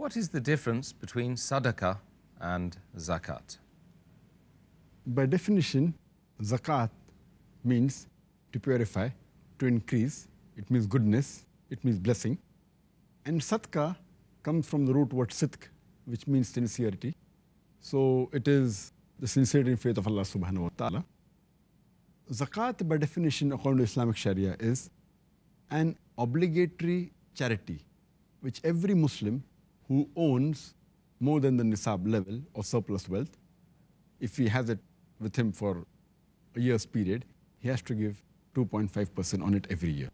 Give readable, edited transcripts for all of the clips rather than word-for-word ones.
What is the difference between Sadaqah and Zakat? By definition, Zakat means to purify, to increase. It means goodness, it means blessing. And Sadaqah comes from the root word sidq, which means sincerity. So it is the sincerity and faith of Allah subhanahu wa ta'ala. Zakat, by definition, according to Islamic Sharia, is an obligatory charity which every Muslim who owns more than the nisab level of surplus wealth, if he has it with him for a year's period, he has to give 2.5% on it every year.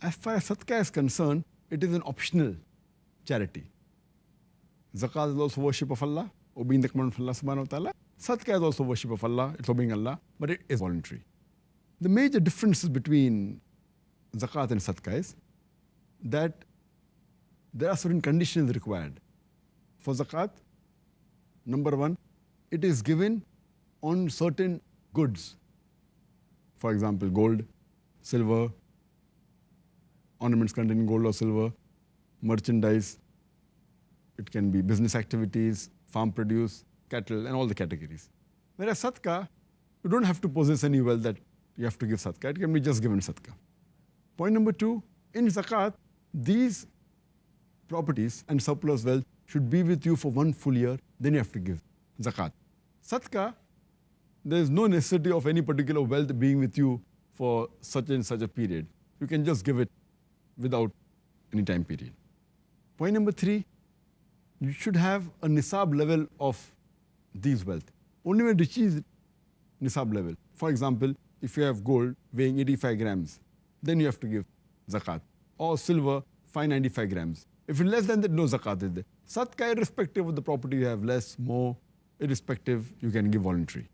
As far as Sadaqah is concerned, it is an optional charity. Zakat is also worship of Allah, obeying the command of Allah subhanahu wa ta'ala. Sadaqah is also worship of Allah, it's obeying Allah, but it is voluntary. The major differences between Zakat and Sadaqah is that there are certain conditions required. For Zakat, number one, it is given on certain goods. For example, gold, silver, ornaments containing gold or silver, merchandise. It can be business activities, farm produce, cattle, and all the categories. Whereas Sadaqah, you don't have to possess any wealth that you have to give Sadaqah. It can be just given Sadaqah. Point number two, in Zakat, these properties and surplus wealth should be with you for 1 full year, then you have to give Zakat. Sadaqah, there is no necessity of any particular wealth being with you for such and such a period. You can just give it without any time period. Point number three, you should have a nisab level of these wealth. Only when it reaches nisab level. For example, if you have gold weighing 85 grams, then you have to give Zakat. Or silver, 595 grams. If it's less than that, no Zakat is there. Sadaqah, irrespective of the property you have, less, more, irrespective, you can give voluntary.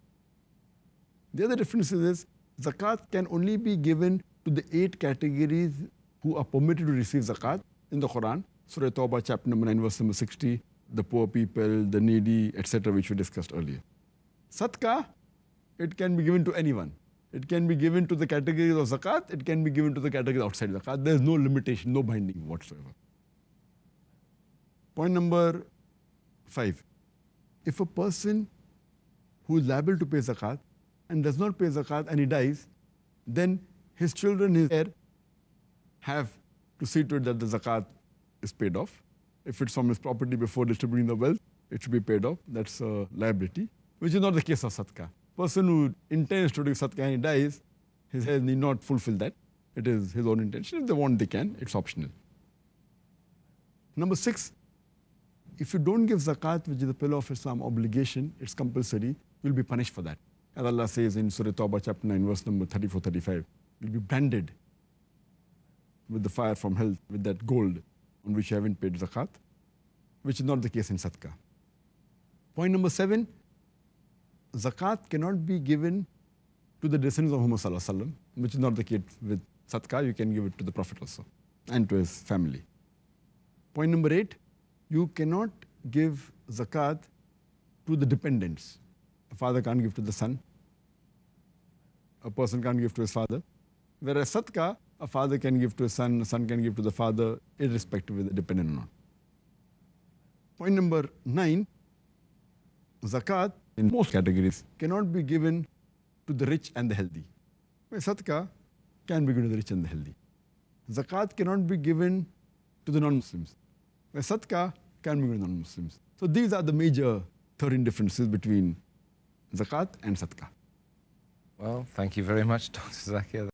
The other difference is Zakat can only be given to the 8 categories who are permitted to receive Zakat in the Quran. Surah Tawbah, chapter number 9, verse number 60, the poor people, the needy, etc., which we discussed earlier. Sadaqah, it can be given to anyone. It can be given to the categories of Zakat, it can be given to the categories outside Zakat. There is no limitation, no binding whatsoever. Point number 5. If a person who is liable to pay Zakat and does not pay Zakat and he dies, then his children, his heir, have to see to it that the Zakat is paid off. If it's from his property before distributing the wealth, it should be paid off. That's a liability, which is not the case of Sadaqah. Person who intends to do Sadaqah and he dies, his heirs need not fulfill that. It is his own intention. If they want, they can. It's optional. Number 6, if you don't give Zakat, which is the pillar of Islam obligation, it's compulsory, you'll be punished for that. As Allah says in Surah Tawbah, chapter 9, verse number 34-35, you'll be branded with the fire from hell, with that gold on which you haven't paid Zakat, which is not the case in Sadaqah. Point number 7, Zakat cannot be given to the descendants of Muhammad sallallahu alaihi wasallam, which is not the case with Sadaqah. You can give it to the Prophet also and to his family. Point number 8, you cannot give Zakat to the dependents. A father can't give to the son. A person can't give to his father. Whereas Sadaqah, a father can give to a son can give to the father, irrespective of the dependent or not. Point number 9, Zakat in most categories cannot be given to the rich and the healthy. Whereas Sadaqah can be given to the rich and the healthy. Zakat cannot be given to the non-Muslims. Whereas Sadaqah can be given to non-Muslims. So these are the major 13 differences between Zakat and Sadaqah. Well, thank you very much, Dr. Zakir.